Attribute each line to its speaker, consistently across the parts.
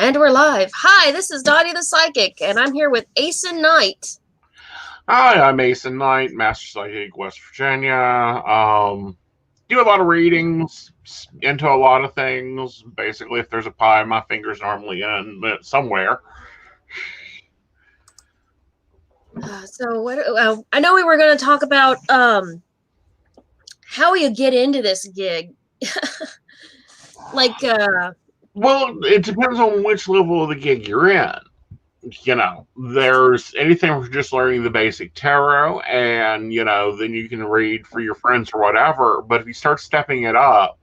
Speaker 1: And we're live. Hi, this is Dottie the Psychic, and I'm here with Aeson Knight.
Speaker 2: Hi, I'm Aeson Knight, Master Psychic, West Virginia. Do a lot of readings, into a lot of things. Basically, if there's a pie, my finger's normally in it somewhere.
Speaker 1: I know we were going to talk about how you get into this gig.
Speaker 2: Well, it depends on which level of the gig you're in. There's anything from just learning the basic tarot, and then you can read for your friends or whatever. But if you start stepping it up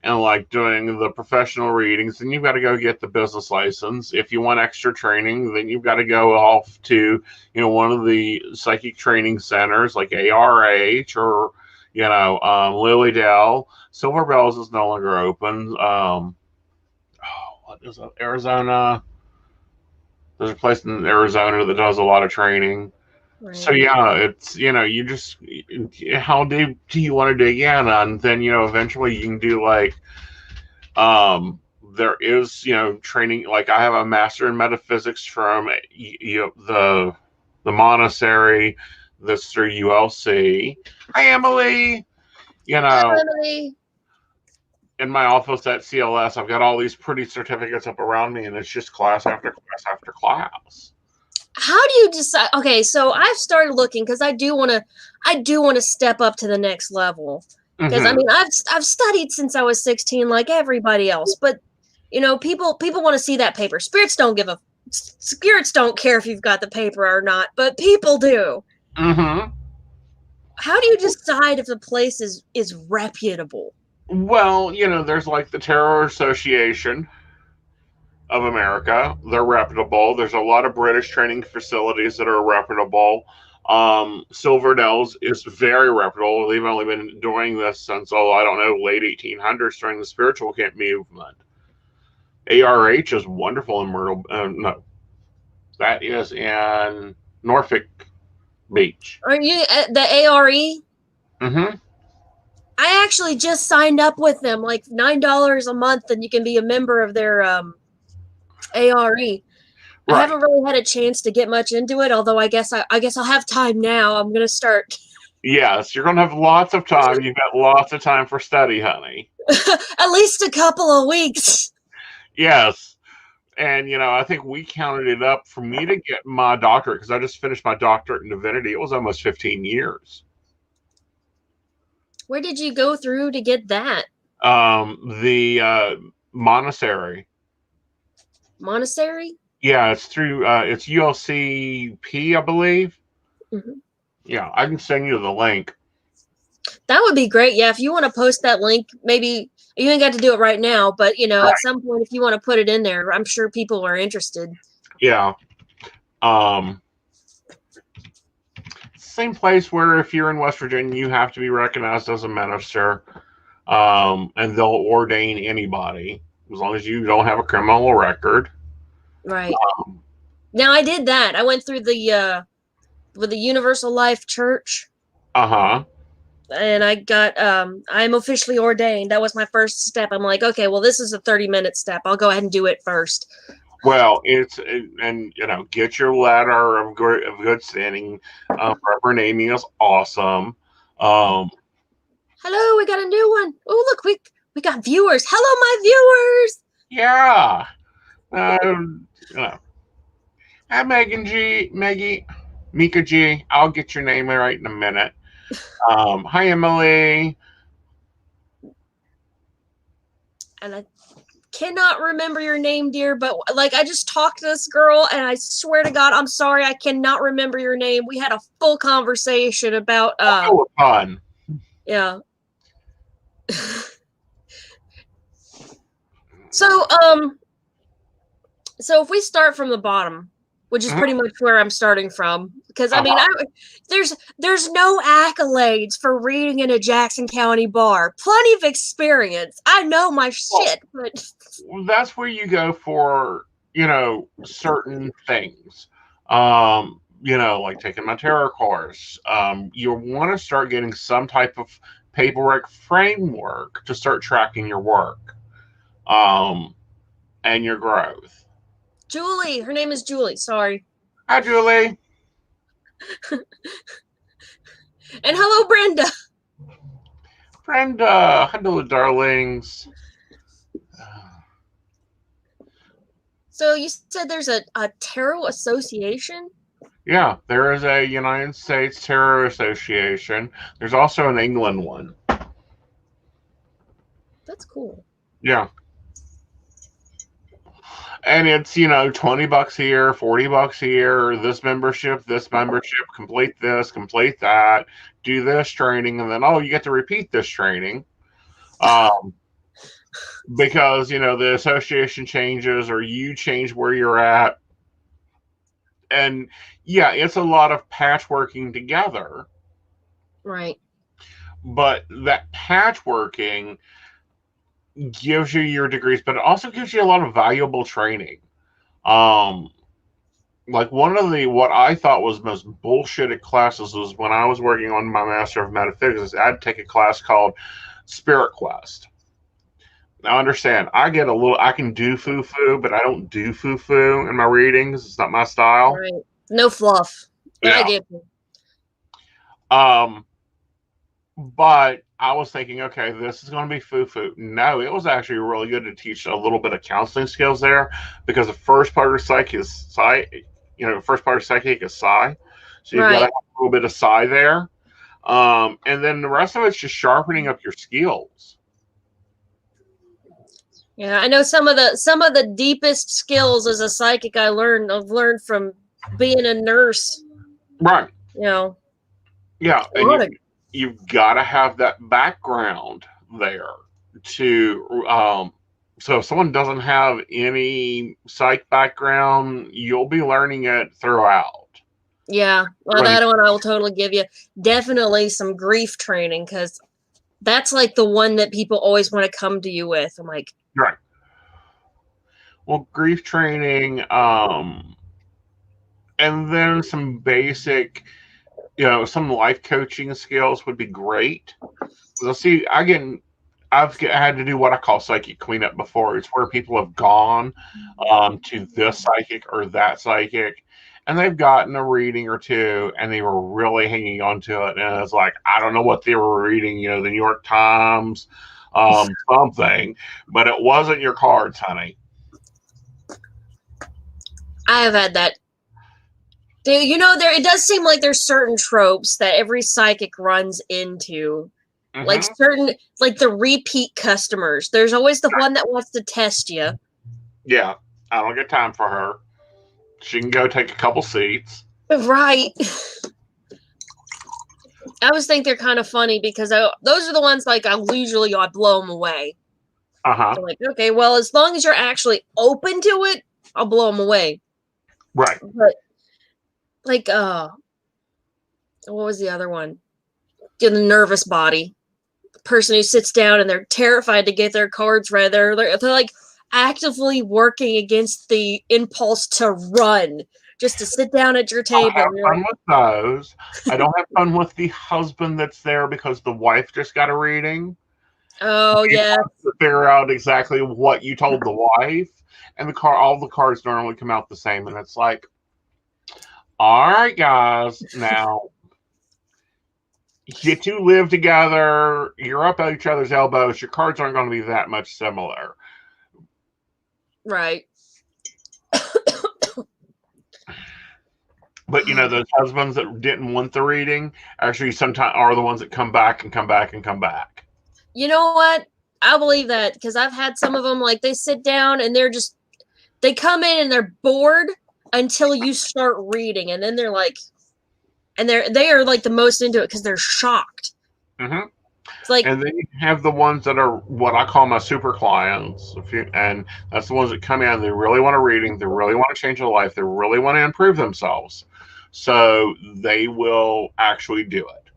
Speaker 2: and like doing the professional readings, then you've got to go get the business license. If you want extra training, then you've got to go off to one of the psychic training centers like ARH or Lilydale. Silver Bells is no longer open. What is it? Arizona. There's a place in Arizona that does a lot of training. Right. So yeah, it's you just how deep do you want to dig in, and then eventually you can do like there is training. Like I have a master in metaphysics from the monastery that's through ULC. Hi Emily.
Speaker 1: Hi, Emily.
Speaker 2: In my office at CLS, I've got all these pretty certificates up around me, and it's just class after class after class.
Speaker 1: How do you decide? Okay, so I've started looking because I do want to step up to the next level. Because I mean, I've studied since I was 16, like everybody else. But people want to see that paper. Spirits don't care if you've got the paper or not, but people do.
Speaker 2: Mm-hmm.
Speaker 1: How do you decide if the place is reputable?
Speaker 2: Well, there's like the Tarot Association of America. They're reputable. There's a lot of British training facilities that are reputable. Silverdale's is very reputable. They've only been doing this since, I don't know, late 1800s during the spiritual camp movement. ARH is wonderful in Myrtle. No, that is in Norfolk Beach.
Speaker 1: Are you at the ARE?
Speaker 2: Mm-hmm.
Speaker 1: I actually just signed up with them, like $9 a month, and you can be a member of their ARE. Right. I haven't really had a chance to get much into it, although I guess I'll have time now. I'm gonna start.
Speaker 2: Yes, you're gonna have lots of time. You've got lots of time for study, honey.
Speaker 1: At least a couple of weeks.
Speaker 2: Yes. And, I think we counted it up for me to get my doctorate, because I just finished my doctorate in divinity. It was almost 15 years.
Speaker 1: Where did you go through to get that?
Speaker 2: The monastery.
Speaker 1: Monastery?
Speaker 2: Yeah, it's through, it's ULCP, I believe. Mm-hmm. Yeah, I can send you the link.
Speaker 1: That would be great. Yeah, if you want to post that link, maybe you ain't got to do it right now, but right. At some point, if you want to put it in there, I'm sure people are interested.
Speaker 2: Yeah. Same place where if you're in West Virginia, you have to be recognized as a minister, and they'll ordain anybody as long as you don't have a criminal record.
Speaker 1: Right. Now I did that. I went through with the Universal Life Church.
Speaker 2: Uh-huh.
Speaker 1: And I got I'm officially ordained. That was my first step. I'm like, okay, well, this is a 30-minute step. I'll go ahead and do it first.
Speaker 2: Well, get your letter of good standing. Proper naming is awesome.
Speaker 1: Hello, we got a new one. Oh, look, we got viewers. Hello, my viewers.
Speaker 2: Yeah. Hi, Maggie, Mika G. I'll get your name right in a minute. Hi, Emily.
Speaker 1: And I cannot remember your name, dear, but like I just talked to this girl, and I swear to God, I'm sorry, I cannot remember your name. We had a full conversation about
Speaker 2: fun.
Speaker 1: Yeah. So if we start from the bottom, which is pretty much where I'm starting from, because I mean, there's no accolades for reading in a Jackson County bar. Plenty of experience. I know my shit, but
Speaker 2: that's where you go for certain things. Like taking my tarot course. You want to start getting some type of paperwork framework to start tracking your work. and your growth.
Speaker 1: Julie. Her name is Julie. Sorry.
Speaker 2: Hi, Julie.
Speaker 1: And hello, Brenda.
Speaker 2: Brenda. Hello, darlings.
Speaker 1: So you said there's a tarot association?
Speaker 2: Yeah, there is a United States Tarot Association. There's also an England one.
Speaker 1: That's cool.
Speaker 2: Yeah. And it's, $20 a year, $40 a year, this membership, complete this, complete that, do this training, and then, you get to repeat this training. Because, the association changes or you change where you're at. And yeah, it's a lot of patchworking together.
Speaker 1: Right.
Speaker 2: But that patchworking gives you your degrees, but it also gives you a lot of valuable training. Like one of what I thought was most bullshitted classes was when I was working on my Master of Metaphysics. I had to take a class called Spirit Quest. Now, understand, I can do foo-foo, but I don't do foo-foo in my readings. It's not my style.
Speaker 1: Right. No fluff.
Speaker 2: Yeah.
Speaker 1: I get you.
Speaker 2: But I was thinking, okay, this is going to be foo-foo. No, it was actually really good to teach a little bit of counseling skills there, because the first part of psych is psi. The first part of psychic is psi. So you've got to have a little bit of psi there. And then the rest of it's just sharpening up your skills.
Speaker 1: Yeah, I know some of the deepest skills as a psychic I've learned from being a nurse.
Speaker 2: Right.
Speaker 1: Yeah.
Speaker 2: And you've got to have that background there to so if someone doesn't have any psych background, you'll be learning it throughout.
Speaker 1: Yeah. Well, that one I will totally give you. Definitely some grief training, because that's like the one that people always want to come to you with. I'm like,
Speaker 2: right. Well, grief training, and then some basic, some life coaching skills would be great. See, I've had to do what I call psychic cleanup before. It's where people have gone to this psychic or that psychic, and they've gotten a reading or two, and they were really hanging on to it. And it's like, I don't know what they were reading, the New York Times, something, but it wasn't your cards, honey.
Speaker 1: I have had that. It does seem like there's certain tropes that every psychic runs into. Mm-hmm. Like the repeat customers. There's always the one that wants to test you.
Speaker 2: Yeah, I don't get time for her. She can go take a couple seats.
Speaker 1: Right. I always think they're kind of funny because those are the ones like I blow them away.
Speaker 2: Uh-huh.
Speaker 1: Like, okay, well, as long as you're actually open to it, I'll blow them away.
Speaker 2: Right.
Speaker 1: But like, what was the other one? The nervous body. The person who sits down and they're terrified to get their cards read. They're like actively working against the impulse to run, just to sit down at your table.
Speaker 2: I have fun with those. I don't have fun with the husband that's there because the wife just got a reading.
Speaker 1: Oh, yeah.
Speaker 2: To figure out exactly what you told the wife, and all the cards normally come out the same, and it's like, all right, guys, now you two live together, you're up at each other's elbows, your cards aren't going to be that much similar.
Speaker 1: Right.
Speaker 2: But, those husbands that didn't want the reading actually sometimes are the ones that come back and come back and come back.
Speaker 1: You know what? I believe that, because I've had some of them, like, they sit down and they come in and they're bored until you start reading, and then they're like, and they are like the most into it because they're shocked.
Speaker 2: Mm-hmm.
Speaker 1: It's like,
Speaker 2: and then you have the ones that are what I call my super clients, and that's the ones that come in. They really want a reading. They really want to change their life. They really want to improve themselves. So they will actually do it,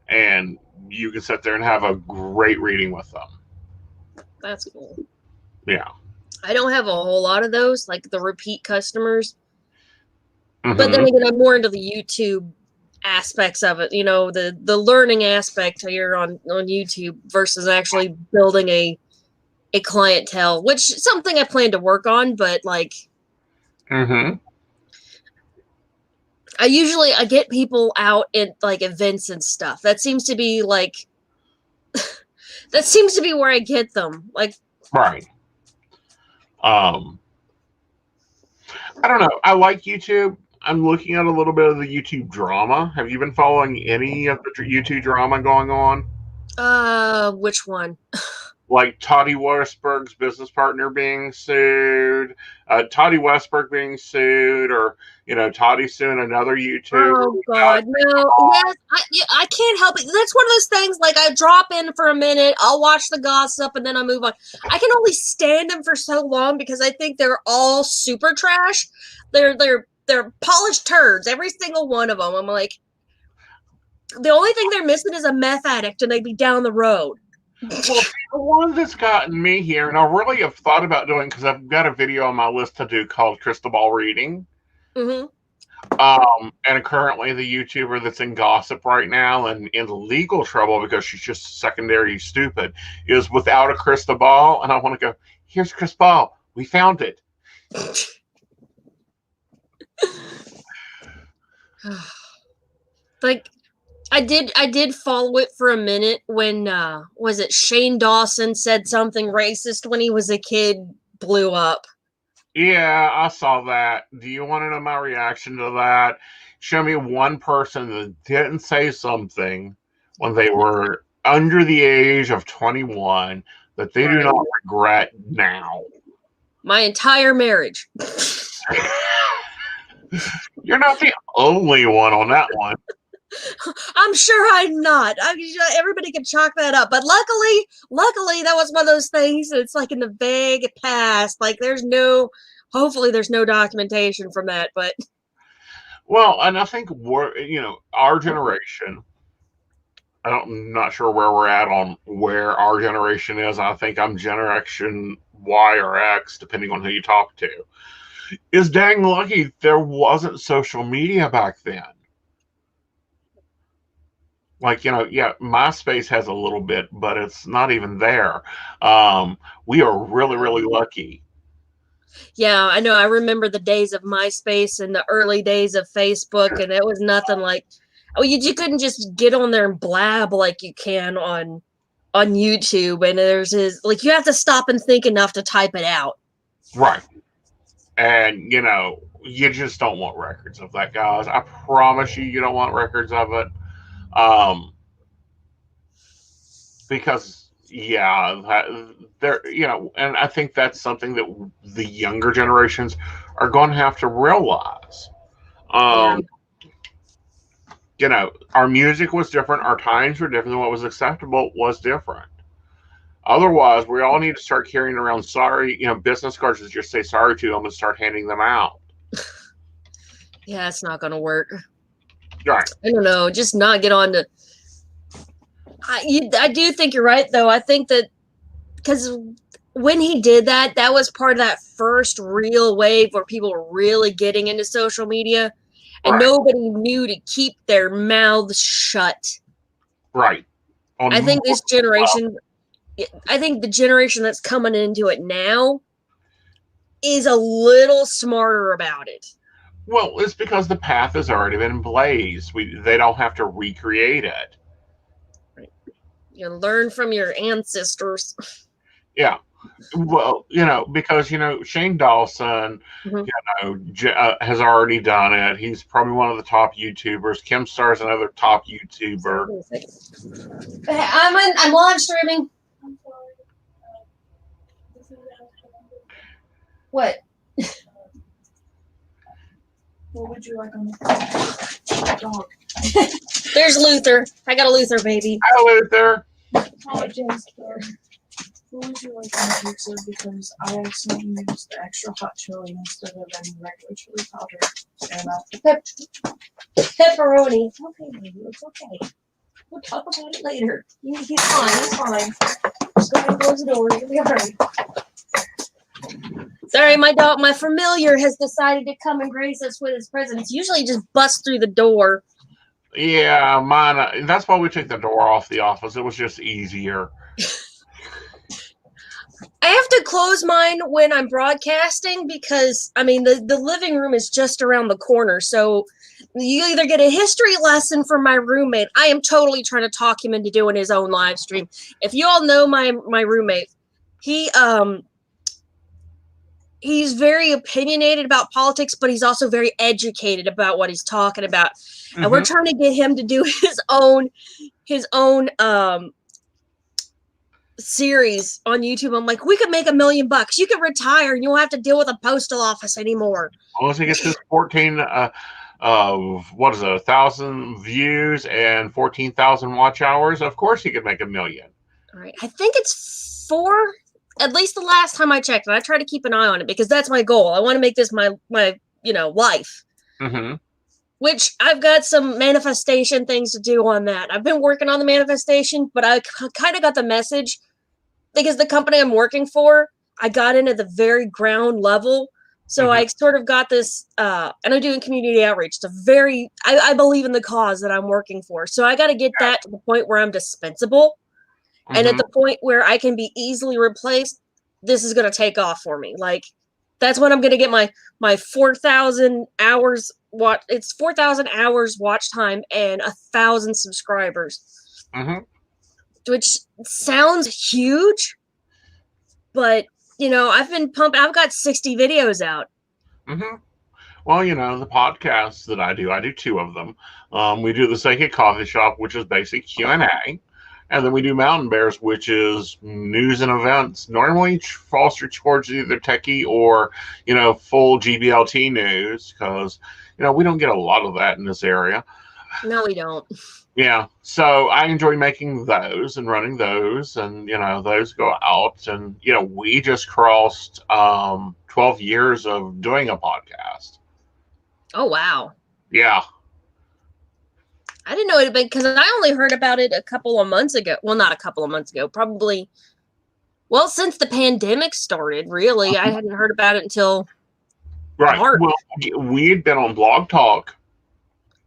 Speaker 2: and you can sit there and have a great reading with them.
Speaker 1: That's cool.
Speaker 2: Yeah.
Speaker 1: I don't have a whole lot of those, like the repeat customers. Mm-hmm. But then again, I'm more into the YouTube aspects of it, the learning aspect here on YouTube versus actually building a a clientele, which is something I plan to work on, but like
Speaker 2: Mm-hmm.
Speaker 1: I get people out at like events and stuff. That seems to be like that seems to be where I get them. Like
Speaker 2: Right. Um, I don't know. I like YouTube. I'm looking at a little bit of the YouTube drama. Have you been following any of the YouTube drama going on?
Speaker 1: which one?
Speaker 2: Like Toddy Westberg's business partner being sued, Toddy Westberg being sued, or Toddy suing another YouTuber.
Speaker 1: Oh God, no. Yes, I can't help it. That's one of those things. Like I drop in for a minute, I'll watch the gossip, and then I move on. I can only stand them for so long because I think they're all super trash. They're polished turds, every single one of them. I'm like, the only thing they're missing is a meth addict, and they'd be down the road.
Speaker 2: Well, the one that's gotten me here, and I really have thought about doing because I've got a video on my list to do called Crystal Ball Reading.
Speaker 1: Mm-hmm.
Speaker 2: And currently the YouTuber that's in gossip right now and in legal trouble because she's just secondary stupid is Without a Crystal Ball. And I want to go, here's Crystal Ball. We found it.
Speaker 1: Like I did follow it for a minute when was it Shane Dawson said something racist when he was a kid, blew up.
Speaker 2: Yeah, I saw that. Do you want to know my reaction to that? Show me one person that didn't say something when they were under the age of 21 that they do not regret now.
Speaker 1: My entire marriage.
Speaker 2: You're not the only one on that one.
Speaker 1: I'm sure I'm not. Everybody can chalk that up. But luckily, that was one of those things that's like in the vague past. Like hopefully there's no documentation from that. But
Speaker 2: well, and I think our generation. I'm not sure where we're at on where our generation is. I think I'm Generation Y or X, depending on who you talk to. Is dang lucky there wasn't social media back then. Like, yeah, MySpace has a little bit, but it's not even there. We are really, really lucky.
Speaker 1: Yeah, I know. I remember the days of MySpace and the early days of Facebook, and it was nothing like, you couldn't just get on there and blab like you can on YouTube. And like, you have to stop and think enough to type it out.
Speaker 2: Right. And, you just don't want records of that, guys. I promise you don't want records of it. Because there, and I think that's something that the younger generations are going to have to realize. Our music was different, our times were different, what was acceptable was different. Otherwise, we all need to start carrying around business cards that just say sorry to them and start handing them out.
Speaker 1: Yeah, it's not going to work.
Speaker 2: Right.
Speaker 1: I don't know, just not get on to. I do think you're right, though. I think that because when he did that, that was part of that first real wave where people were really getting into social media, and nobody knew to keep their mouths shut.
Speaker 2: Right.
Speaker 1: I think this generation, I think the generation that's coming into it now is a little smarter about it.
Speaker 2: Well, it's because the path has already been blazed. They don't have to recreate it.
Speaker 1: You learn from your ancestors.
Speaker 2: Yeah. Well, because, Shane Dawson, has already done it. He's probably one of the top YouTubers. Kim Star's another top YouTuber.
Speaker 1: I'm live streaming. What?
Speaker 3: What would you like on the dog?
Speaker 1: There's Luther. I got a Luther baby.
Speaker 2: Hi, Luther.
Speaker 3: Hi, James. What would you like on the pizza? Because I accidentally used the extra hot chili instead of any regular chili powder. And
Speaker 1: Pepperoni. Okay, baby, it's okay. We'll talk about it later. He's fine. He's fine. Just go ahead and close the door. You'll be all right. Sorry, my familiar has decided to come and grace us with his presence. Usually just busts through the door.
Speaker 2: Yeah, mine. That's why we took the door off the office. It was just easier.
Speaker 1: I have to close mine when I'm broadcasting because, I mean, the living room is just around the corner. So you either get a history lesson from my roommate. I am totally trying to talk him into doing his own live stream. If you all know my roommate, he he's very opinionated about politics, but he's also very educated about what he's talking about. Mm-hmm. And we're trying to get him to do his own series on YouTube. I'm like, we could make $1 million. You could retire and you won't have to deal with a postal office anymore.
Speaker 2: Once he gets his 1,000 views and 14,000 watch hours, of course he could make $1 million.
Speaker 1: All right. I think it's 4, at least the last time I checked, and I try to keep an eye on it because that's my goal. I want to make this my life. Mm-hmm. Which I've got some manifestation things to do on that. I've been working on the manifestation, but I kind of got the message because the company I'm working for, I got in at the very ground level. So I sort of got this, and I'm doing community outreach. It's I believe in the cause that I'm working for. So I got to get that to the point where I'm dispensable. And at the point where I can be easily replaced, this is going to take off for me. Like, that's when I'm going to get my 4,000 hours. It's 4,000 hours watch time and 1,000 subscribers, which sounds huge, but I've been pumping. I've got 60 videos out.
Speaker 2: Well, the podcasts that I do 2 of them. We do the Sacred Coffee Shop, which is basic Q&A. And then we do Mountain Bears, which is news and events. Normally falls towards either techie or, full GBLT news because, we don't get a lot of that in this area.
Speaker 1: No, we don't.
Speaker 2: Yeah. So I enjoy making those and running those. And, those go out. And, we just crossed 12 years of doing a podcast.
Speaker 1: Oh, wow.
Speaker 2: Yeah.
Speaker 1: I didn't know it had been, because I only heard about it a couple of months ago. Well, not a couple of months ago, probably. Well, since the pandemic started, really. I hadn't heard about it until March.
Speaker 2: Well, we had been on Blog Talk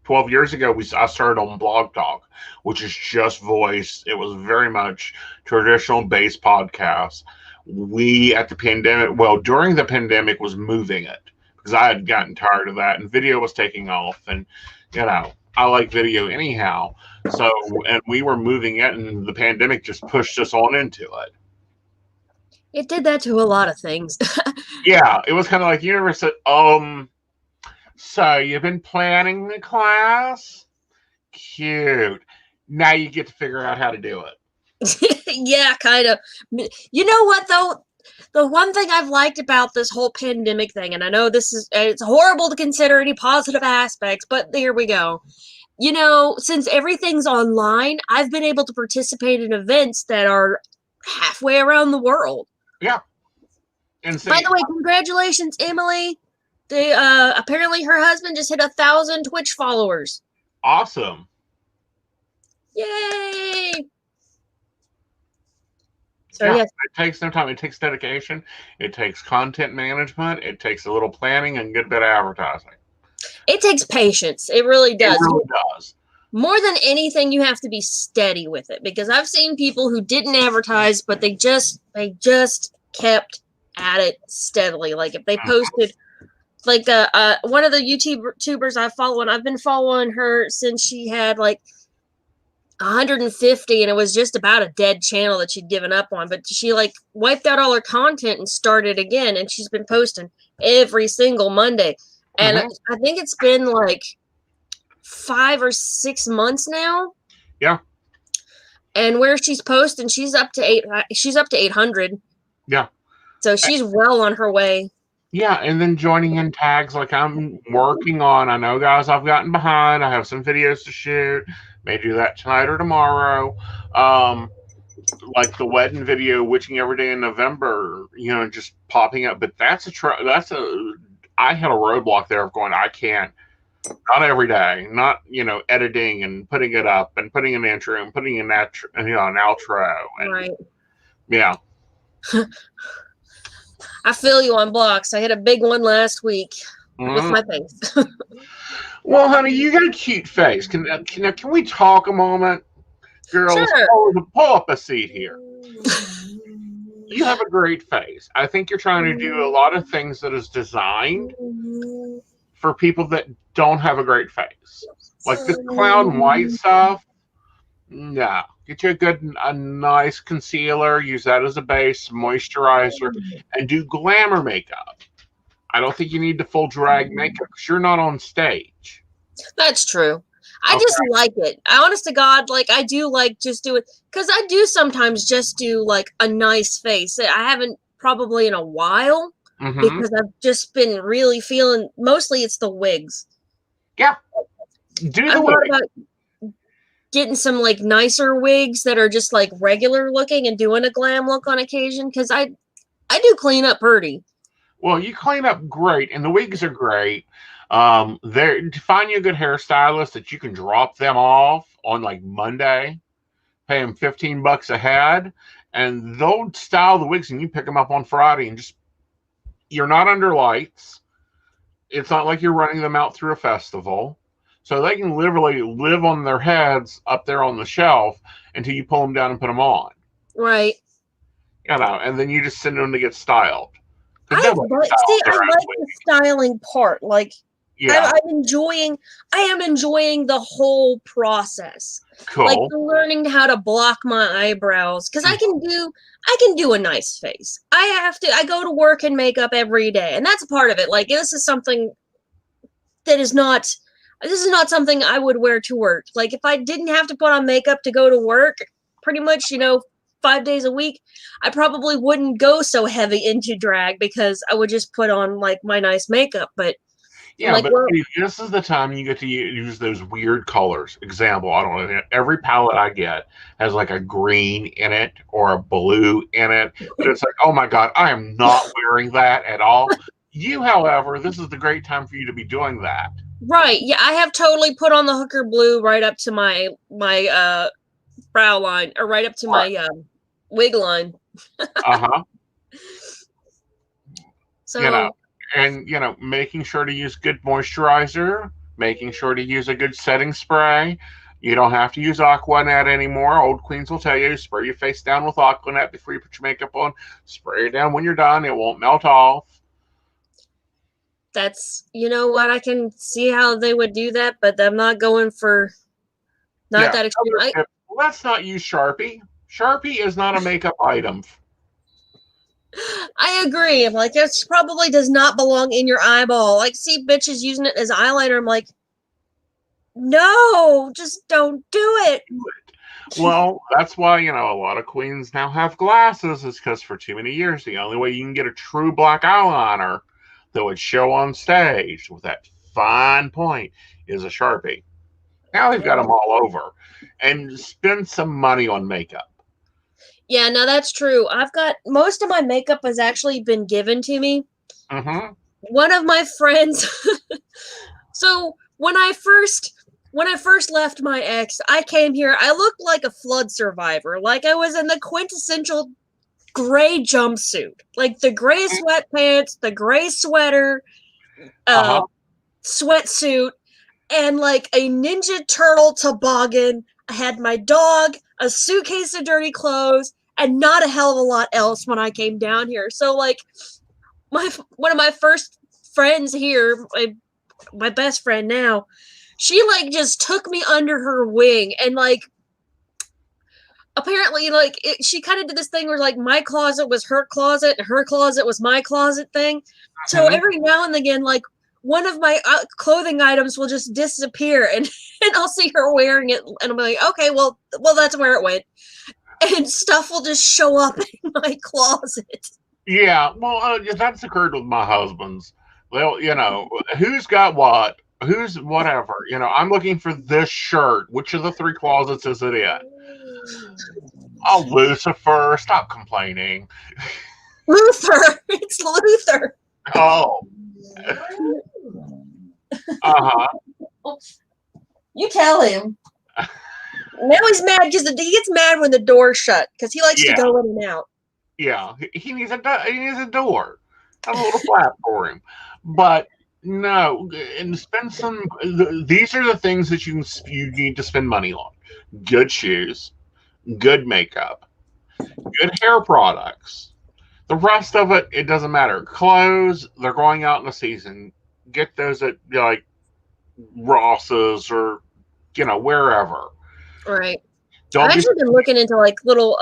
Speaker 2: 12 years ago. I started on Blog Talk, which is just voice. It was very much traditional based podcast. During the pandemic was moving it because I had gotten tired of that and video was taking off and, I like video anyhow. So, and we were moving it and the pandemic just pushed us on into it.
Speaker 1: It did that to a lot of things.
Speaker 2: Yeah, it was kind of like you ever said, so you've been planning the class? Cute. Now you get to figure out how to do
Speaker 1: it. Yeah, kind of. You know what, though? The one thing I've liked about this whole pandemic thing, and I know it's horrible to consider any positive aspects, but there we go. Since everything's online, I've been able to participate in events that are halfway around the world.
Speaker 2: Yeah.
Speaker 1: By the way, congratulations, Emily. Apparently her husband just hit 1,000 Twitch followers.
Speaker 2: Awesome.
Speaker 1: Yay! So,
Speaker 2: yeah,
Speaker 1: yes.
Speaker 2: It takes no time. It takes dedication. It takes content management. It takes a little planning and a good bit of advertising.
Speaker 1: It takes patience. It really does.
Speaker 2: It really does.
Speaker 1: More than anything, you have to be steady with it because I've seen people who didn't advertise, but they just kept at it steadily. Like if they posted, like one of the YouTubers I follow, and I've been following her since she had like 150, and it was just about a dead channel that she'd given up on. But she like wiped out all her content and started again, and she's been posting every single Monday. And I think it's been like 5 or 6 months now.
Speaker 2: Yeah.
Speaker 1: And where she's posting, she's up to 800.
Speaker 2: Yeah.
Speaker 1: So she's well on her way.
Speaker 2: Yeah, and then joining in tags like I'm working on. I know, guys, I've gotten behind. I have some videos to shoot. May do that tonight or tomorrow. Like the wedding video, witching every day in November. Just popping up. But I had a roadblock there of going, I can't. Not every day. Not editing and putting it up and putting an intro and putting an outro. And,
Speaker 1: right.
Speaker 2: Yeah.
Speaker 1: I feel you on blocks. I had a big one last week with my face.
Speaker 2: Well, honey, you got a cute face. Can we talk a moment? Girls,
Speaker 1: sure.
Speaker 2: pull up a seat here. You have a great face. I think you're trying to do a lot of things that is designed for people that don't have a great face. Like the clown white stuff. No. Get you a nice concealer, use that as a base, moisturizer, and do glamour makeup. I don't think you need the full drag makeup because you're not on stage.
Speaker 1: That's true. I just like it. Honest to God, like I do like just do it because I do sometimes just do like a nice face. I haven't probably in a while because I've just been really feeling. Mostly, it's the wigs.
Speaker 2: Yeah, do the
Speaker 1: wig. About getting some like nicer wigs that are just like regular looking and doing a glam look on occasion because I do clean up pretty.
Speaker 2: Well, you clean up great, and the wigs are great. There, find you a good hairstylist that you can drop them off on like Monday, pay them $15 a head, and they'll style the wigs, and you pick them up on Friday, and just you're not under lights. It's not like you're running them out through a festival. So they can literally live on their heads up there on the shelf until you pull them down and put them on.
Speaker 1: Right.
Speaker 2: You know, and then you just send them to get styled.
Speaker 1: I like the styling part. Like, yeah. I am enjoying the whole process.
Speaker 2: Cool.
Speaker 1: Like learning how to block my eyebrows because I can do a nice face. I go to work in makeup every day, and that's a part of it. Like this is something that is not. This is not something I would wear to work. Like if I didn't have to put on makeup to go to work, pretty much, 5 days a week, I probably wouldn't go so heavy into drag because I would just put on like my nice makeup. But
Speaker 2: yeah, like, this is the time you get to use those weird colors. Example, I don't know. Every palette I get has like a green in it or a blue in it. But it's like, oh my God, I am not wearing that at all. You, however, this is the great time for you to be doing that.
Speaker 1: Right. Yeah, I have totally put on the hooker blue right up to my brow line or right up to my wig line. So
Speaker 2: making sure to use good moisturizer, making sure to use a good setting spray. You don't have to use Aquanet anymore. Old queens will tell you, spray your face down with Aquanet before you put your makeup on. Spray it down when you're done. It won't melt off.
Speaker 1: That's, I can see how they would do that, but I'm not going for that extreme.
Speaker 2: Let's not use Sharpie. Sharpie is not a makeup item.
Speaker 1: I agree. I'm like, this probably does not belong in your eyeball. Like, see bitches using it as eyeliner. I'm like, no, just don't do it.
Speaker 2: Well, that's why, a lot of queens now have glasses is because for too many years, the only way you can get a true black eyeliner that would show on stage with that fine point is a Sharpie. Now they've got them all over. And spend some money on makeup.
Speaker 1: Yeah, no, that's true. I've got most of my makeup has actually been given to me. One of my friends. So when I first left my ex, I came here. I looked like a flood survivor. Like I was in the quintessential gray jumpsuit, like the gray sweatpants, the gray sweater, sweatsuit, and like a Ninja Turtle toboggan. I had my dog, a suitcase of dirty clothes, and not a hell of a lot else when I came down here. So like one of my first friends here, my best friend now, she like just took me under her wing and like apparently like she kind of did this thing where like my closet was her closet and her closet was my closet thing. So every now and again, like one of my clothing items will just disappear and I'll see her wearing it and I'm like, okay, well, that's where it went. And stuff will just show up in my closet.
Speaker 2: Yeah, well, that's occurred with my husband's. Well, who's got what? Who's whatever. I'm looking for this shirt. Which of the 3 closets is it in? Oh, Lucifer, stop complaining.
Speaker 1: Luther. It's Luther.
Speaker 2: Oh.
Speaker 1: You tell him. Now he's mad because he gets mad when the door's shut because he likes to go in and out.
Speaker 2: Yeah, he needs a door, a little flap for him. But no, and spend some. These are the things that you need to spend money on: good shoes, good makeup, good hair products. The rest of it, it doesn't matter. Clothes, they're going out in the season. Get those at like Ross's or wherever.
Speaker 1: Right.
Speaker 2: Don't
Speaker 1: I've
Speaker 2: be
Speaker 1: actually been looking into like little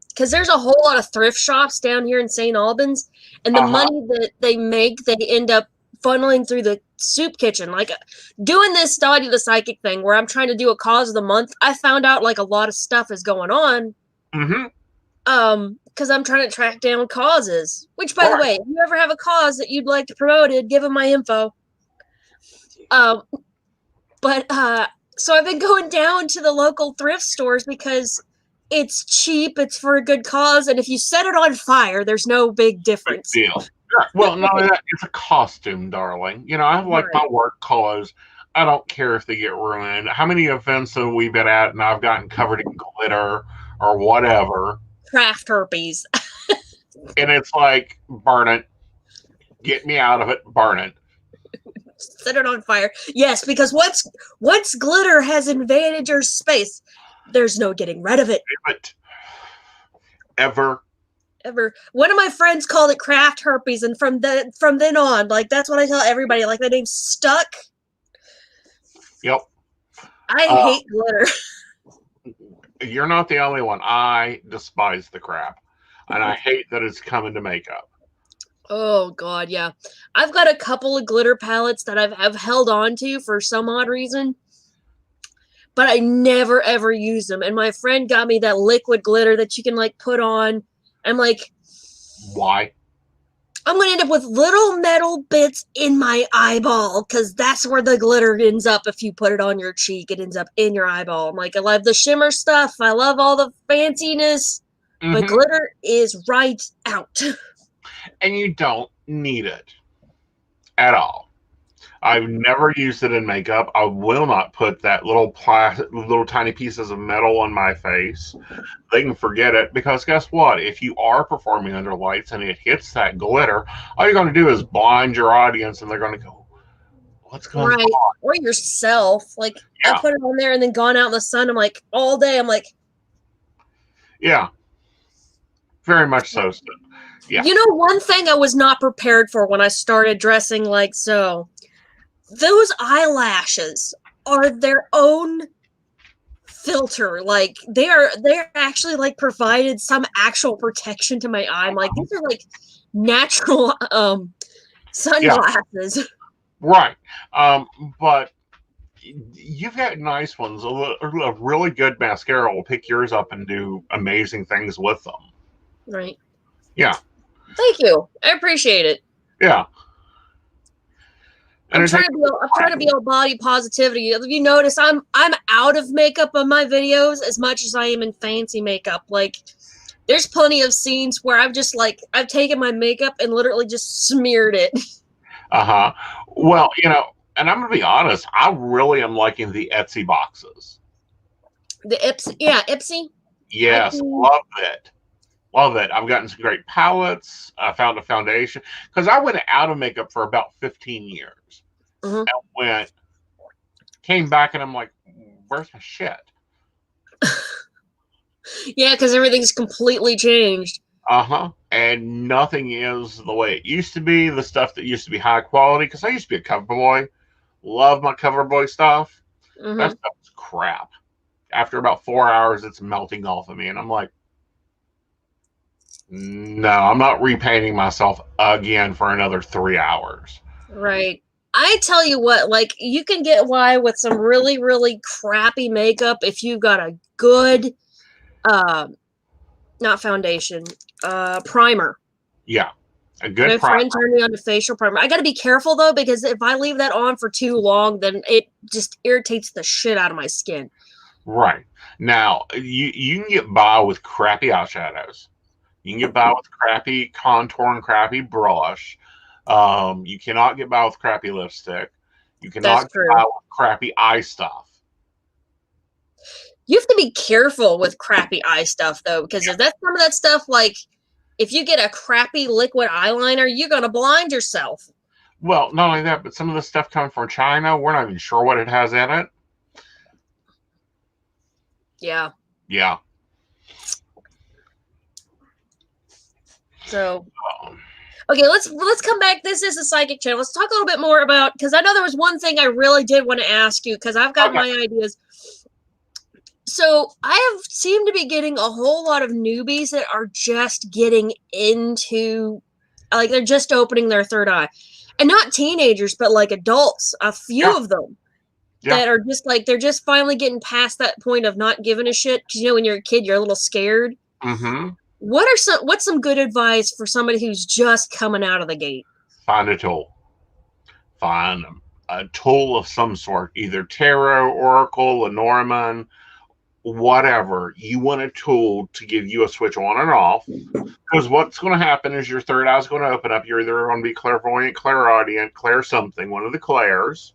Speaker 1: because there's a whole lot of thrift shops down here in St. Albans, and the money that they make, they end up funneling through the soup kitchen. Like doing this study the psychic thing where I'm trying to do a cause of the month, I found out like a lot of stuff is going on. Because I'm trying to track down causes. Which, by the way, if you ever have a cause that you'd like to promote it, give them my info. So I've been going down to the local thrift stores because it's cheap, it's for a good cause, and if you set it on fire, there's no big difference.
Speaker 2: Big deal. Yeah. Well, no, it's a costume, darling. I have like my work clothes. I don't care if they get ruined. How many events have we been at and I've gotten covered in glitter or whatever?
Speaker 1: Craft herpes.
Speaker 2: And it's like, burn it. Get me out of it. Burn it.
Speaker 1: Set it on fire. Yes, because once glitter has invaded your space, there's no getting rid of it.
Speaker 2: Ever.
Speaker 1: One of my friends called it craft herpes, and from then on, like that's what I tell everybody. Like the name's stuck.
Speaker 2: Yep.
Speaker 1: I hate glitter.
Speaker 2: You're not the only one. I despise the crap, and I hate that it's coming to makeup.
Speaker 1: Oh God, yeah. I've got a couple of glitter palettes that I've held on to for some odd reason, but I never ever use them. And my friend got me that liquid glitter that you can like put on. I'm like,
Speaker 2: why?
Speaker 1: I'm gonna end up with little metal bits in my eyeball because that's where the glitter ends up. If you put it on your cheek, it ends up in your eyeball. I'm like, I love the shimmer stuff. I love all the fanciness, but glitter is right out.
Speaker 2: And you don't need it at all. I've never used it in makeup. I will not put that little tiny pieces of metal on my face. They can forget it because guess what? If you are performing under lights and it hits that glitter, all you're going to do is blind your audience and they're going to go, what's going on?
Speaker 1: Or yourself. Like, I put it on there and then gone out in the sun. I'm like, all day, I'm like.
Speaker 2: Yeah. Very much so. Yeah.
Speaker 1: You know, one thing I was not prepared for when I started dressing like so. Those eyelashes are their own filter. Like they're actually like provided some actual protection to my eye. I'm like, these are like natural sunglasses.
Speaker 2: Yeah. Right. But you've got nice ones. A really good mascara will pick yours up and do amazing things with them.
Speaker 1: Right.
Speaker 2: Yeah.
Speaker 1: Thank you. I appreciate it.
Speaker 2: Yeah.
Speaker 1: I'm trying to be all body positivity. If you notice, I'm out of makeup on my videos as much as I am in fancy makeup. Like, there's plenty of scenes where I've taken my makeup and literally just smeared it.
Speaker 2: Well, and I'm gonna be honest, I really am liking the Etsy boxes.
Speaker 1: The Ipsy.
Speaker 2: Yes, love it. Love it. I've gotten some great palettes. I found a foundation because I went out of makeup for about 15 years. And came back and I'm like, where's my shit?
Speaker 1: Yeah, because everything's completely changed.
Speaker 2: And nothing is the way it used to be. The stuff that used to be high quality, because I used to be a cover boy. Love my cover boy stuff. That stuff is crap. After about 4 hours, it's melting off of me. And I'm like, no, I'm not repainting myself again for another 3 hours.
Speaker 1: Right. I tell you what, like, you can get away with some really, really crappy makeup if you've got a good, not foundation, primer.
Speaker 2: Yeah. A good
Speaker 1: My
Speaker 2: primer.
Speaker 1: friend turned me on to facial primer. I got to be careful, though, because if I leave that on for too long, then it just irritates the shit out of my skin.
Speaker 2: Right. Now, you can get by with crappy eyeshadows. You can get by with crappy contour and crappy brush. You cannot get by with crappy lipstick. You cannot get by with crappy eye stuff.
Speaker 1: You have to be careful with crappy eye stuff, though, because if that's some of that stuff, like, if you get a crappy liquid eyeliner, you're going to blind yourself.
Speaker 2: Well, not only that, but some of the stuff coming from China, we're not even sure what it has in it.
Speaker 1: Yeah.
Speaker 2: Yeah.
Speaker 1: So,
Speaker 2: Um,
Speaker 1: okay, let's come back. This is a psychic channel. Let's talk a little bit more about, because I know there was one thing I really did want to ask you, because I've got
Speaker 2: Okay.
Speaker 1: my ideas. So I have seemed to be getting a whole lot of newbies that are just getting into, like, they're just opening their third eye, and not teenagers, but like adults. A few of them that are just like, they're just finally getting past that point of not giving a shit. Because, you know, when you're a kid, you're a little scared.
Speaker 2: Mm-hmm.
Speaker 1: What's some good advice for somebody who's just coming out of the gate?
Speaker 2: Find a tool. Find a tool of some sort, either tarot, oracle, Lenormand, whatever. You want a tool to give you a switch on and off. Because what's going to happen is your third eye is going to open up. You're either going to be clairvoyant, clairaudient, clair something, one of the clairs.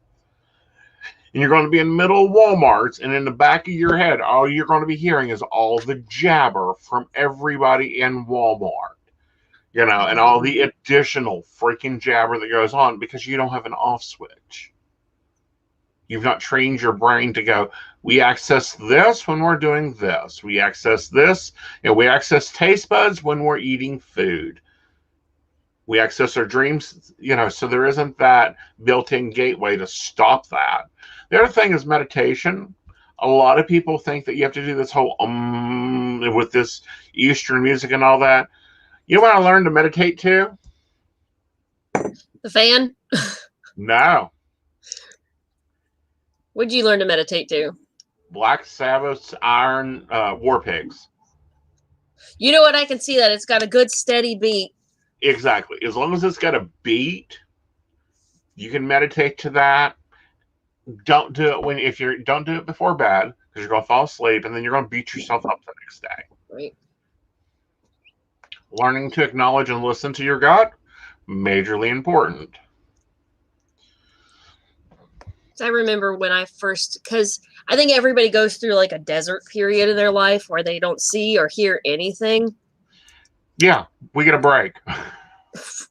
Speaker 2: And you're going to be in the middle of Walmart's, and in the back of your head, all you're going to be hearing is all the jabber from everybody in Walmart. You know, and all the additional freaking jabber that goes on because you don't have an off switch. You've not trained your brain to go, we access this when we're doing this. We access this, and we access taste buds when we're eating food. We access our dreams, you know, so there isn't that built-in gateway to stop that. The other thing is meditation. A lot of people think that you have to do this whole with this Eastern music and all that. You want to learn to meditate too?
Speaker 1: The fan?
Speaker 2: No.
Speaker 1: What'd you learn to meditate to?
Speaker 2: Black Sabbath's Iron War Pigs.
Speaker 1: You know what? I can see that. It's got a good steady beat.
Speaker 2: Exactly. As long as it's got a beat, you can meditate to that. Don't do it don't do it before bed, because you're going to fall asleep and then you're going to beat yourself up the next day.
Speaker 1: Right.
Speaker 2: Learning to acknowledge and listen to your gut, majorly important.
Speaker 1: I remember when I first, because I think everybody goes through like a desert period in their life where they don't see or hear anything.
Speaker 2: Yeah, we get a break.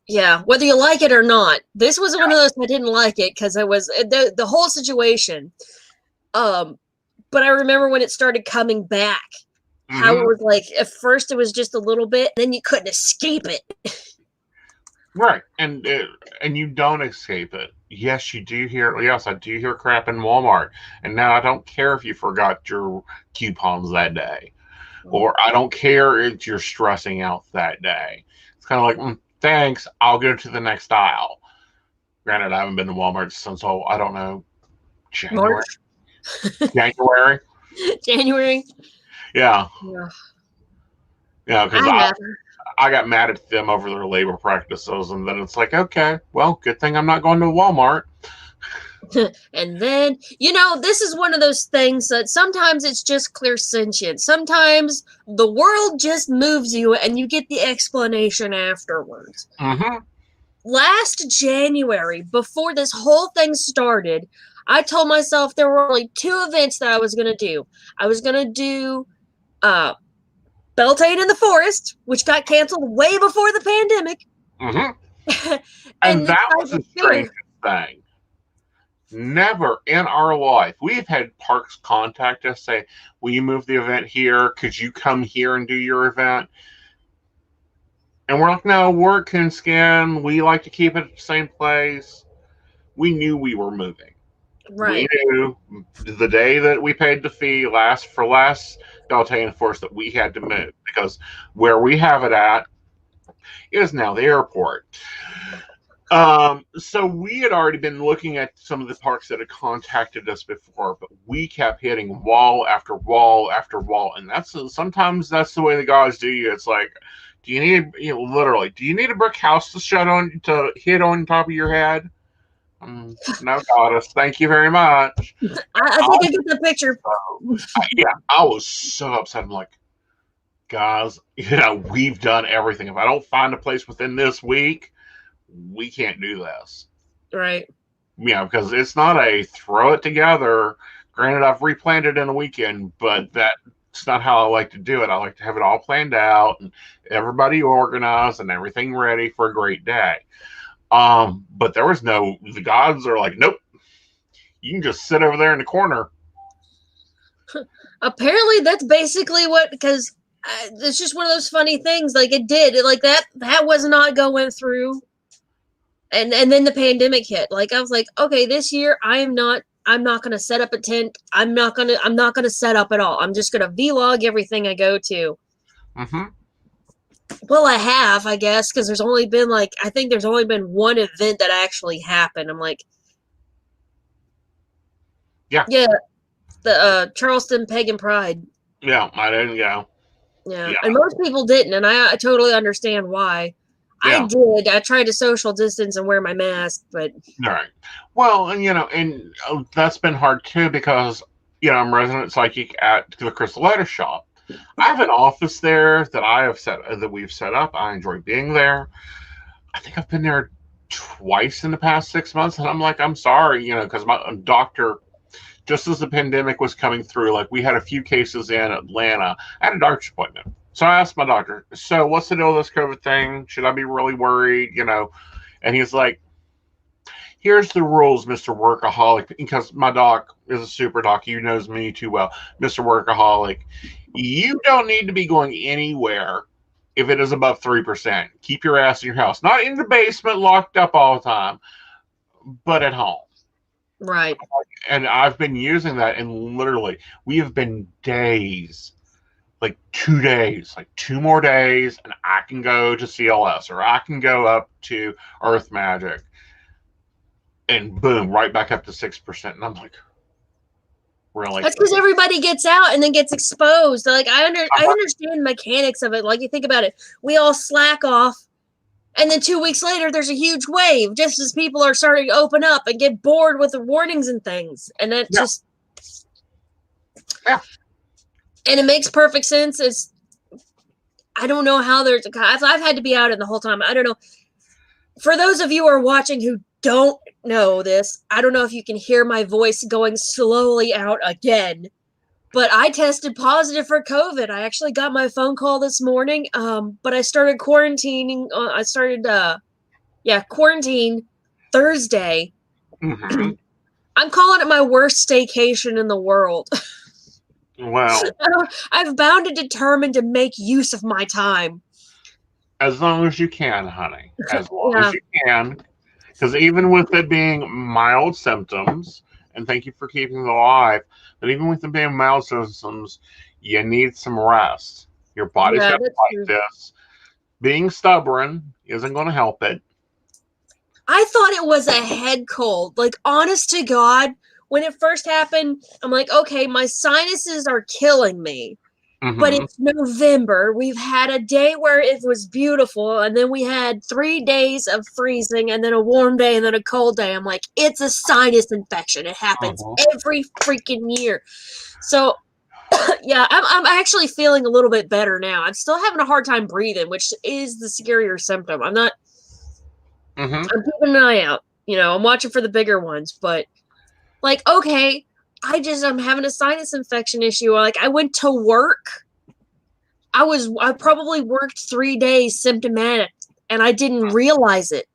Speaker 1: Yeah, whether you like it or not. This was one of those I didn't like it because it was the whole situation. But I remember when it started coming back, how it was like, at first it was just a little bit, then you couldn't escape it.
Speaker 2: Right, and you don't escape it. Yes, you do hear. Yes, I do hear crap in Walmart, and now I don't care if you forgot your coupons that day, or I don't care if you're stressing out that day. It's kind of like, thanks, I'll go to the next aisle. Granted, I haven't been to Walmart since I don't know, January. January.
Speaker 1: January.
Speaker 2: Yeah. Yeah, because I got mad at them over their labor practices, and then it's like, okay, well, good thing I'm not going to Walmart.
Speaker 1: And then, you know, this is one of those things that sometimes it's just clairsentient. Sometimes the world just moves you and you get the explanation afterwards. Last January, before this whole thing started, I told myself there were only 2 events that I was going to do. I was going to do Beltane in the Forest, which got canceled way before the pandemic.
Speaker 2: And that was the strangest thing. Never in our life. We've had parks contact us, say, will you move the event here? Could you come here and do your event? And we're like, no, we're Coonskin. We like to keep it at the same place. We knew we were moving.
Speaker 1: Right.
Speaker 2: We knew the day that we paid the fee last Beltane Force that we had to move, because where we have it at is now the airport. So we had already been looking at some of the parks that had contacted us before, but we kept hitting wall after wall after wall, and sometimes that's the way the gods do you. It's like, do you need do you need a brick house to hit on top of your head? No, goddess, thank you very much.
Speaker 1: I think I get the picture.
Speaker 2: I was so upset. I'm like, guys, we've done everything. If I don't find a place within this week, we can't do this.
Speaker 1: Right.
Speaker 2: Yeah, because it's not a throw it together. Granted, I've replanted in a weekend, but that's not how I like to do it. I like to have it all planned out and everybody organized and everything ready for a great day. But there was the gods are like, nope, you can just sit over there in the corner.
Speaker 1: Apparently that's basically because it's just one of those funny things. Like like that was not going through. And then the pandemic hit. Like I was like, okay, this year I'm not going to set up a tent. I'm not going to set up at all. I'm just going to vlog everything I go to.
Speaker 2: Mm-hmm.
Speaker 1: Well, I have, I guess, because there's only been I think there's only been one event that actually happened. I'm like,
Speaker 2: yeah,
Speaker 1: the Charleston Pagan Pride.
Speaker 2: Yeah, I didn't go.
Speaker 1: Yeah, and most people didn't, and I totally understand why.
Speaker 2: Yeah.
Speaker 1: I did. I tried to social distance and wear my mask, but
Speaker 2: all right. Well, and that's been hard too because I'm resident psychic at the Crystal Letter Shop. I have an office there that we've set up. I enjoy being there. I think I've been there twice in the past 6 months, and I'm like, I'm sorry, because my doctor, just as the pandemic was coming through, like we had a few cases in Atlanta. I had a doctor's appointment. So I asked my doctor, so what's the deal with this COVID thing? Should I be really worried? And he's like, here's the rules, Mr. Workaholic, because my doc is a super doc. He knows me too well. Mr. Workaholic, you don't need to be going anywhere if it is above 3%. Keep your ass in your house. Not in the basement locked up all the time, but at home.
Speaker 1: Right.
Speaker 2: And I've been using that, and literally, we have been days, like 2 days, like 2 more days, and I can go to CLS, or I can go up to Earth Magic, and boom, right back up to 6%. And I'm like, really?
Speaker 1: That's because everybody gets out and then gets exposed. Like I understand the mechanics of it. Like you think about it, we all slack off, and then 2 weeks later, there's a huge wave, just as people are starting to open up and get bored with the warnings and things. And that just...
Speaker 2: Yeah.
Speaker 1: And it makes perfect sense. I don't know how I've had to be out in the whole time. I don't know. For those of you who are watching who don't know this, I don't know if you can hear my voice going slowly out again. But I tested positive for COVID. I actually got my phone call this morning. But I started quarantining. Quarantine Thursday.
Speaker 2: Mm-hmm.
Speaker 1: I'm calling it my worst staycation in the world.
Speaker 2: Well,
Speaker 1: I've bound and determined to make use of my time.
Speaker 2: As long as you can, honey. As long as you can. Because even with it being mild symptoms, and thank you for keeping it alive, but even with them being mild symptoms, you need some rest. Your body's got to fight this. Being stubborn isn't going to help it.
Speaker 1: I thought it was a head cold. Like, honest to God, when it first happened, I'm like, okay, my sinuses are killing me. Mm-hmm. But it's November. We've had a day where it was beautiful, and then we had 3 days of freezing, and then a warm day, and then a cold day. I'm like, it's a sinus infection. It happens every freaking year. So, yeah, I'm actually feeling a little bit better now. I'm still having a hard time breathing, which is the scarier symptom. I'm not... I'm keeping an eye out. I'm watching for the bigger ones, but like, okay, I'm having a sinus infection issue. Like, I went to work. I probably worked 3 days symptomatic, and I didn't realize it.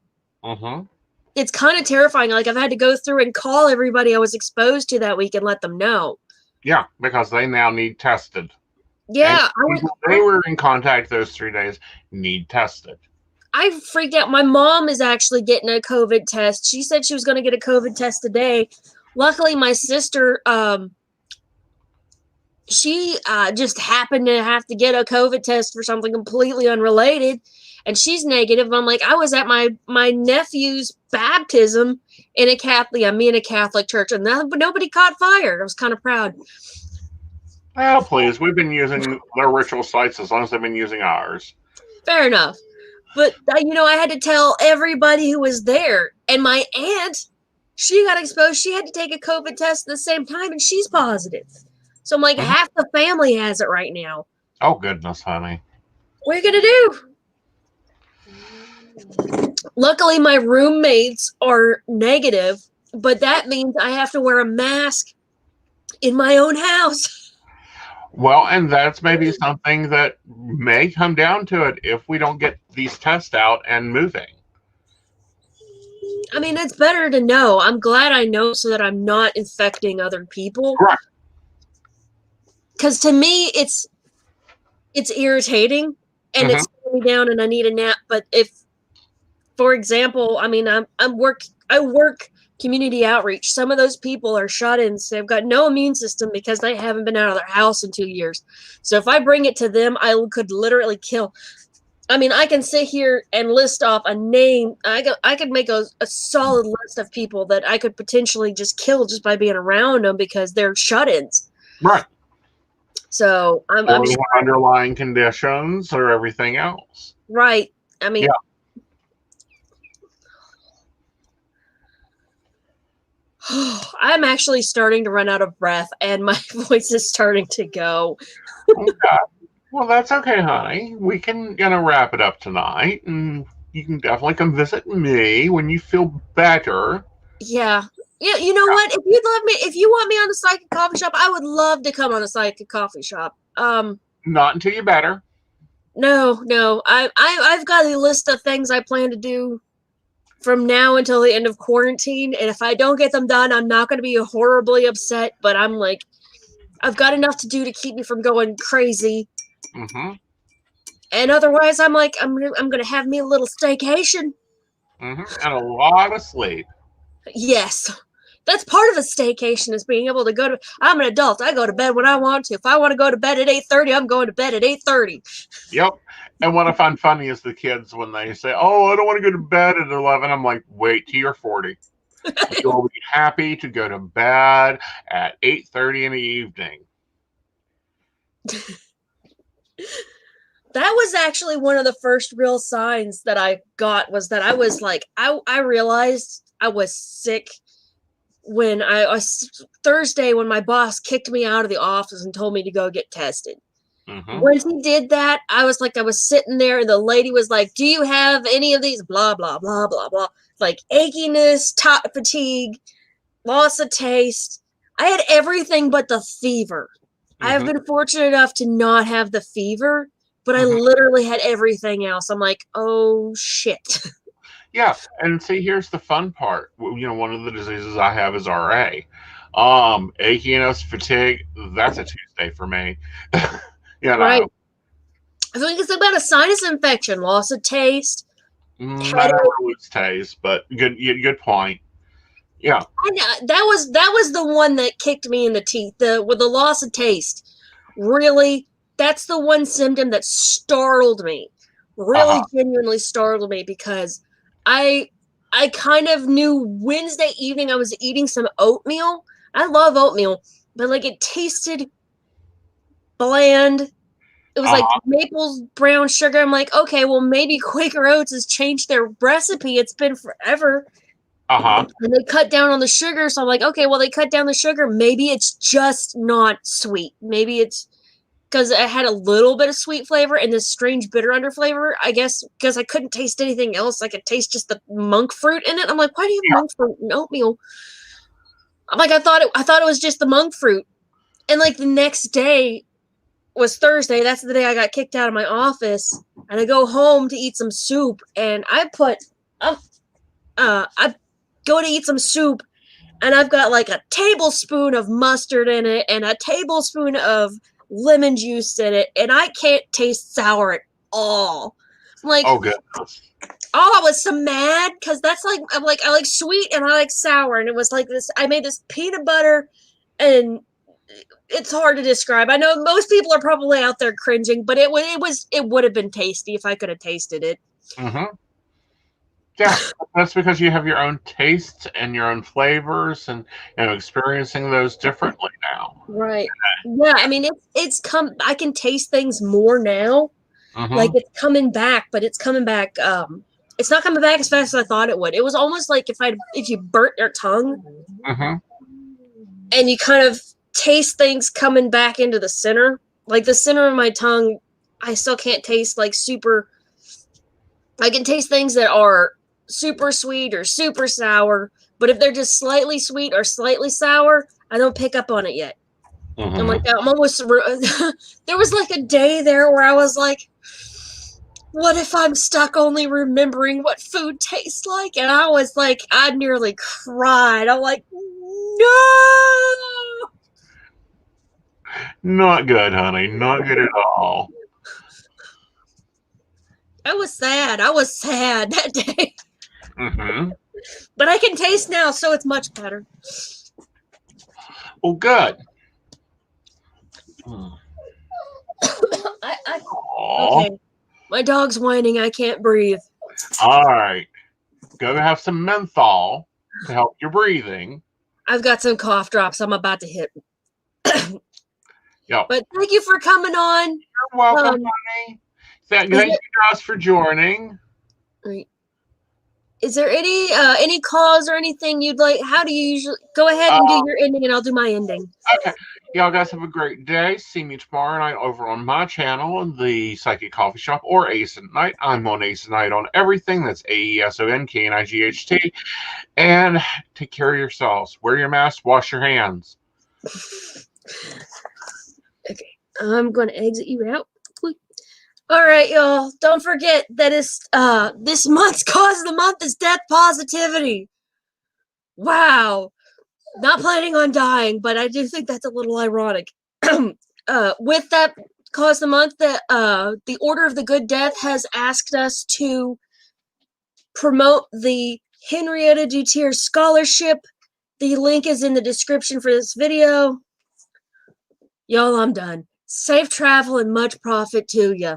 Speaker 1: It's kind of terrifying. Like, I've had to go through and call everybody I was exposed to that week and let them know.
Speaker 2: Yeah, because they now need tested.
Speaker 1: Yeah.
Speaker 2: They were in contact those 3 days, need tested.
Speaker 1: I freaked out. My mom is actually getting a COVID test. She said she was going to get a COVID test today. Luckily, my sister, she just happened to have to get a COVID test for something completely unrelated, and she's negative. I'm like, I was at my nephew's baptism in a Catholic church, and nobody caught fire. I was kind of proud.
Speaker 2: Well, please, we've been using their ritual sites as long as they've been using ours.
Speaker 1: Fair enough. But, I had to tell everybody who was there. And my aunt, she got exposed. She had to take a COVID test at the same time, and she's positive. So I'm like, half the family has it right now.
Speaker 2: Oh, goodness, honey.
Speaker 1: What are you going to do? Luckily, my roommates are negative, but that means I have to wear a mask in my own house.
Speaker 2: Well, and that's maybe something that may come down to it if we don't get these tests out and moving.
Speaker 1: I mean, it's better to know. I'm glad I know so that I'm not infecting other people.
Speaker 2: Correct.
Speaker 1: Because to me, it's it's irritating and
Speaker 2: Mhm.
Speaker 1: it's slowing me down and I need a nap. But if, for example, I mean, I work community outreach. Some of those people are shut-ins. They've got no immune system because they haven't been out of their house in 2 years. So if I bring it to them, I could literally kill. I mean, I can sit here and list off a name. I could make a solid list of people that I could potentially just kill just by being around them because they're shut-ins.
Speaker 2: Right.
Speaker 1: So I'm
Speaker 2: Or
Speaker 1: just
Speaker 2: the underlying conditions or everything else.
Speaker 1: right. I mean,
Speaker 2: Yeah.
Speaker 1: I'm actually starting to run out of breath and my voice is starting to go.
Speaker 2: Okay. Well, that's okay, honey. We can, wrap it up tonight, and you can definitely come visit me when you feel better.
Speaker 1: Yeah. Yeah, you know what? If you want me on the psychic coffee shop, I would love to come on a psychic coffee shop.
Speaker 2: Not until you're better.
Speaker 1: No. I've got a list of things I plan to do from now until the end of quarantine, and if I don't get them done, I'm not going to be horribly upset, but I'm like, I've got enough to do to keep me from going crazy.
Speaker 2: Mm-hmm.
Speaker 1: And otherwise, I'm like, I'm going to have me a little staycation.
Speaker 2: Mm-hmm. And a lot of sleep.
Speaker 1: Yes. That's part of a staycation is being able to go to. I'm an adult. I go to bed when I want to. If I want to go to bed at 8:30, I'm going to bed at 8:30.
Speaker 2: Yep. And what I find funny is the kids when they say, "Oh, I don't want to go to bed at 11." I'm like, "Wait till you're 40. You'll be happy to go to bed at 8:30 in the evening."
Speaker 1: That was actually one of the first real signs that I got was that I was like, I realized I was sick when I was Thursday when my boss kicked me out of the office and told me to go get tested.
Speaker 2: Mm-hmm.
Speaker 1: Once he did that, I was sitting there and the lady was like, "Do you have any of these?" Blah, blah, blah, blah, blah. Like achiness, fatigue, loss of taste. I had everything but the fever. I have
Speaker 2: Mm-hmm.
Speaker 1: been fortunate enough to not have the fever, but I
Speaker 2: Mm-hmm.
Speaker 1: literally had everything else. I'm like, oh shit.
Speaker 2: Yeah, and see, here's the fun part. One of the diseases I have is RA. Achiness, fatigue, that's a Tuesday for me.
Speaker 1: Right. I think it's about a sinus infection, loss of taste,
Speaker 2: I
Speaker 1: headache.
Speaker 2: never lose taste, but good point. Yeah.
Speaker 1: That was the one that kicked me in the teeth. With the loss of taste. Really, that's the one symptom that startled me. Really genuinely startled me because I kind of knew Wednesday evening I was eating some oatmeal. I love oatmeal, but like it tasted bland. It was like maple brown sugar. I'm like, okay, well maybe Quaker Oats has changed their recipe. It's been forever. And they cut down on the sugar, so I'm like, okay, well they cut down the sugar. Maybe it's just not sweet. Maybe it's because it had a little bit of sweet flavor and this strange bitter under flavor. I guess because I couldn't taste anything else. I could taste just the monk fruit in it. I'm like, why do you have monk fruit in oatmeal? I'm like, I thought it was just the monk fruit. And like the next day was Thursday. That's the day I got kicked out of my office. And I go home to eat some soup. And I go to eat some soup. And I've got like a tablespoon of mustard in it and a tablespoon of lemon juice in it. And I can't taste sour at all. I'm like,
Speaker 2: Oh, goodness.
Speaker 1: Oh, I was so mad because that's like I like sweet and I like sour. And it was like this. I made this peanut butter and it's hard to describe. I know most people are probably out there cringing, but it would have been tasty if I could have tasted it.
Speaker 2: Mm-hmm. Yeah, that's because you have your own tastes and your own flavors, and experiencing those differently now.
Speaker 1: Right. Yeah. I mean, it's come. I can taste things more now.
Speaker 2: Mm-hmm.
Speaker 1: Like it's coming back, but it's coming back. It's not coming back as fast as I thought it would. It was almost like if you burnt your tongue, and you kind of taste things coming back into the center. Like the center of my tongue, I still can't taste like super. I can taste things that are super sweet or super sour, but if they're just slightly sweet or slightly sour, I don't pick up on it yet. I'm like, I'm almost. There was like a day there where I was like, what if I'm stuck only remembering what food tastes like? And I was like, I nearly cried. I'm like, no.
Speaker 2: Not good, honey. Not good at all.
Speaker 1: I was sad. I was sad that day.
Speaker 2: Mm-hmm.
Speaker 1: But I can taste now, so it's much better.
Speaker 2: Well, good. Mm.
Speaker 1: Okay. My dog's whining. I can't breathe.
Speaker 2: All right. Go have some menthol to help your breathing.
Speaker 1: I've got some cough drops I'm about to hit.
Speaker 2: Yep.
Speaker 1: But thank you for coming on.
Speaker 2: You're welcome, honey. Thank you guys for joining.
Speaker 1: Right. Is there any cause or anything you'd like? How do you usually go ahead and do your ending, and I'll do my ending.
Speaker 2: Okay. Y'all guys have a great day. See me tomorrow night over on my channel, the Psychic Coffee Shop, or Aeson Knight. I'm on Aeson Knight on everything. That's AESONKNIGHT. And take care of yourselves. Wear your mask. Wash your hands.
Speaker 1: Okay. I'm going to exit you out. All right, y'all. Don't forget that this month's cause of the month is death positivity. Wow. Not planning on dying, but I do think that's a little ironic. With that cause of the month, the Order of the Good Death has asked us to promote the Henrietta Dutier Scholarship. The link is in the description for this video. Y'all, I'm done. Safe travel and much profit to ya.